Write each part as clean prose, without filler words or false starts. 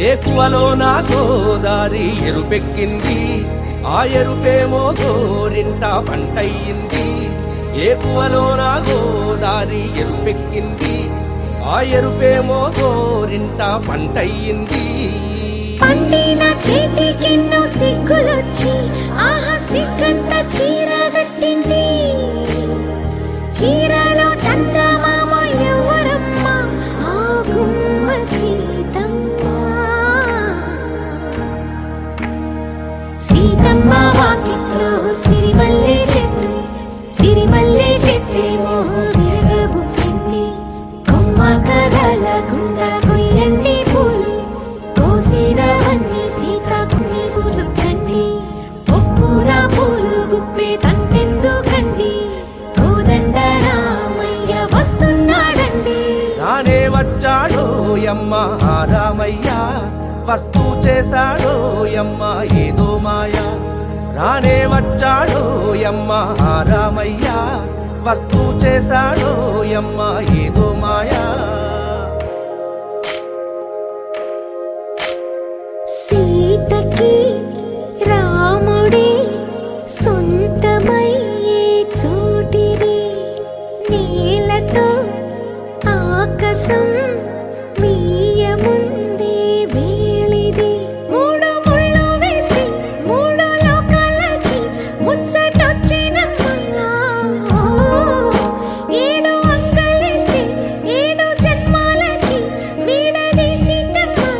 ఏకువలో నా గోదారి ఎరుపెక్కింది, ఆ ఎరుపేమో గోరింట పంటయ్యింది. ఏకువలో నా గోదారి ఎరుపెక్కింది, ఆ ఎరుపేమో గోరింట పంటయ్యింది. పండిన చేతికెన్నో సిగ్గులొచ్చి ఆహా సిగ్గంత చీర కట్టింది. చీరలో చందమామ ఎవరమ్మ, ఆ గుమ్మ సీతమ్మ. సీతమ్మ వాకిట్లో సిరిమల్లె చెట్టు, సిరిమల్లె చెట్టేమో విరగబూసింది. కొమ్మ కదలకుండా కొయ్యండి పూలు, కోసిరవన్నీ సీతాకుని సూచుకండి. ఒప్పున పూలు గుప్పే తంతెందుకండి, కోదండ రామయ్య వస్తున్నాడండి. రానే వచ్చాడో యమ్మ రామయ్య, వస్తూ చేశాడో యమ్మ ఏదో మాయ. రానే వచ్చాడో యమ్మ రామయ్య, వస్తూ చేశాడో యమ్మ ఏదో మాయా. సీతకి రాముడే సొంతమయ్యే చోటిది, నేలతో ఆకాశం మీయముందే వేళిది. మూడు ముళ్ళు వేస్తే మూడు లోకాలకి ముచ్చటొచ్చినమ్మా. ఏడు అంగలేస్తే ఏడు జన్మాలకి వీడదీసిద్దమ్మా.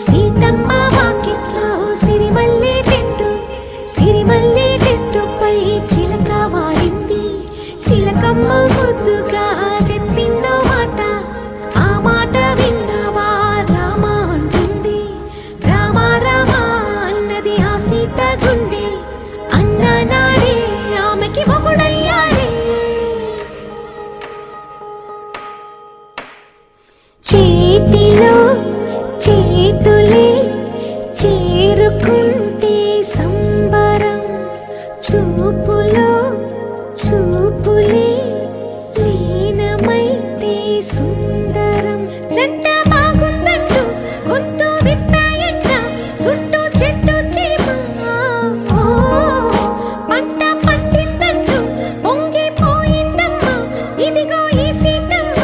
సీతమ్మ వాకిట్లో సిరిమల్లె చెట్టు, సిరిమల్లె చెట్టుపై చిలక వాలింది. చిలకమ్మ ముద్దుగా చెప్పిందో మాట, ఆ మాట విన్నవా రామ అంటుంది. రామ రామ అన్నది ఆ సీత గుండె, అన్న నాడే ఆమెకి మొగుడయ్యాడే. చేతిలో చేతులే చేరుకుంటే సంబరం, చూపులో చూపులే లీనమైతే సుందరం. జంట బాగుందంటూ గొంతు విప్పాయంట చుట్టూ చెట్టు చీమ. పంట పండిందంటూ పొంగిపోయిందమ్మా, ఇదిగో ఈ సీతమ్మ.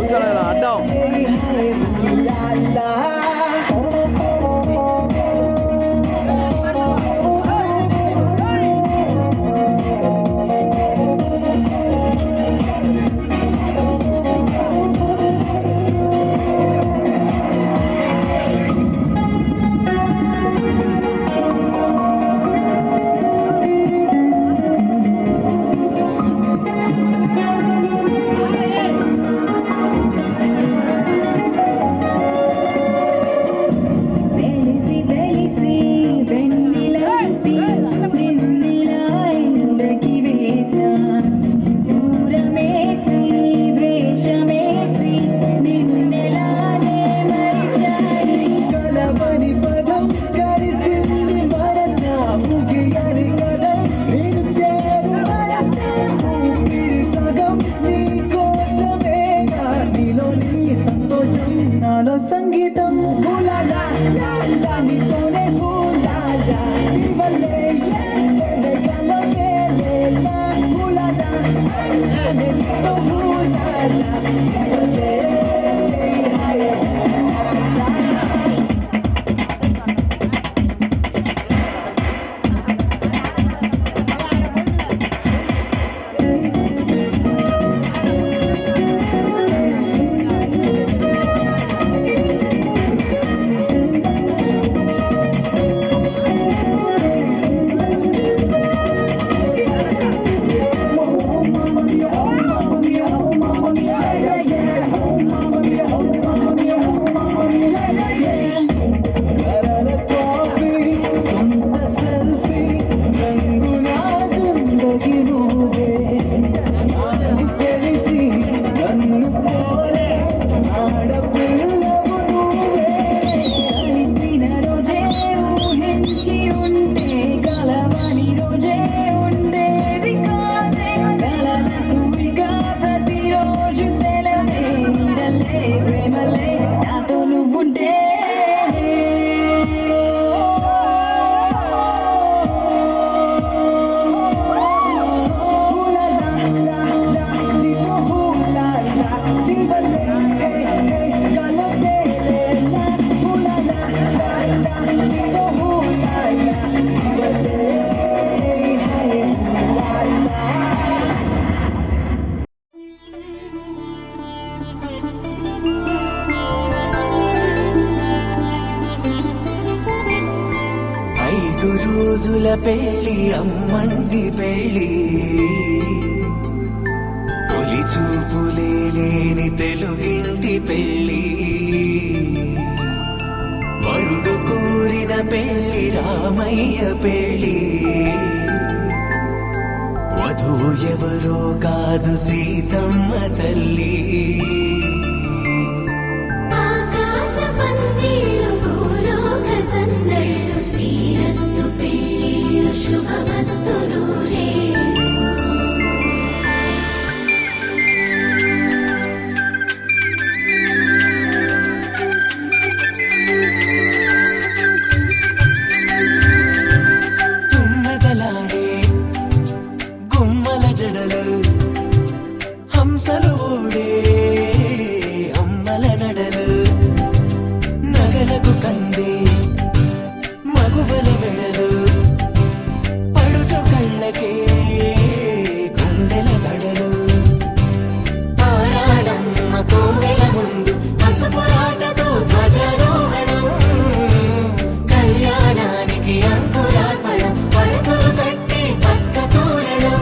అడ్డం తెలిసి తెలిసి వెన్నెలాంటి నిన్నెలా ఎండకి వేసా దూరమేసి ద్వేషమేసి నిన్నెలానే మరిచాయి కలవని పదం కలిసింది మనస ముగియని కథం నేను చేరు వలస ఊపిరి సగం నీ కోసమేగా నీలో నీ సంతోషం నాలో సంగీతం హులాలా లాలా నీతోనే హులాలా నీ వల్లే ఎల్లెడగలో నేలేలా హులాలా నీతో హులాలా నీ వల్లే హాయ్ కరల కాఫీ సొంత సెల్ఫీ రంగు నా జిందగీ నువ్వే నాకు తెలిసి నన్ను పోలే ఆడపిల్లవు నువ్వే కలిసిన రోజే ఊహించి ఉంటే కలవని రోజే ఉండేది కాదే కలనకుగా ప్రతిరోజు సెలవే నీడలే ప్రేమలే నాతో నువ్వుంటే హులాలా లాలా నీతో హులాలా నీ వల్లే హే హే గాలో తేలేలా హులాలా లాలా నీతో హులాలా నీ వల్లే హే హులాలా ఐదు రోజుల పెళ్లి అమ్మండి పెళ్లి తొలి చూపులే లేని తెలుగింటి పెళ్లి వరుడు కోరిన పెళ్లి రామయ్య పెళ్లి వధువు ఎవరో కాదు సీతమ్మ తల్లి ఆకాశ పందిళ్ళు భూలోక సందళ్ళు శ్రీరస్తు పెళ్ళిళ్ళు శుభమస్తు నూరేళ్ళు తుమ్మెదలాడే గుమ్మల జడలు హంసలు ఊడే అమ్మల నడలు నగలకు కంది మగువల వెడలు పడుచు కళ్ళకే గుండెల తడలు ఆరాడమ్మ కోవెల ముందు పసుపురాటతో ధ్వజారోహణం కళ్యాణానికి అంకురార్పణం పడకలు కట్టి పచ్చ తోరణం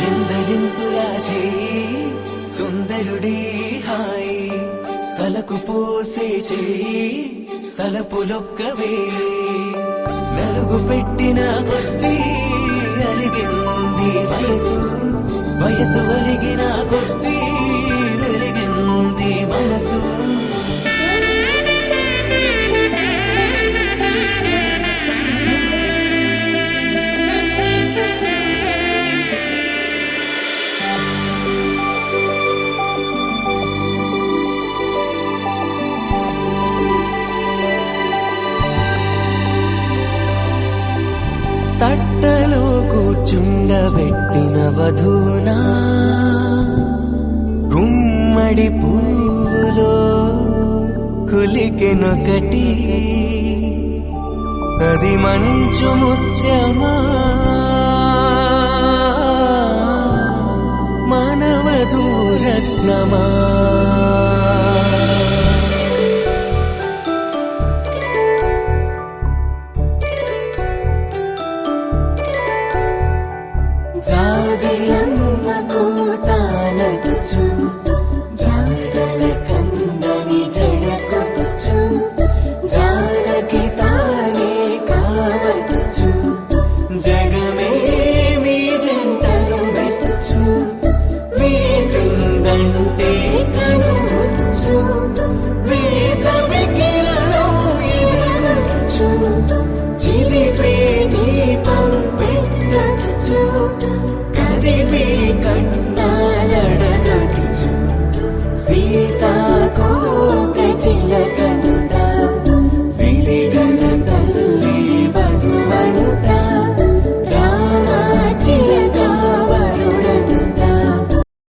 ఎందరింతులా చేయి సుందరుడి హాయి తలకు పోసే చేయి తలపులొక్కవే నలుగు పెట్టిన కొద్దీ అలిగింది వయసు వయసు ఒలిగిన కొద్దీ వెలిగింది మనసు పెట్టిన వధూనా గుమ్మడి పువ్వులో కులికెనొకటి అది మంచు ముత్యమా మానవధూరత్నమా జాబిలమ్మ కూతానచ్చు జాడల కందని జడకొచ్చు జానకి తానే కావచ్చు జగమే మీ జంటను మెచ్చు వేసిందంటే కనువచ్చు వేసవి కిరణం ఎదురొచ్చు చిదిపే దీపం పెట్టచ్చు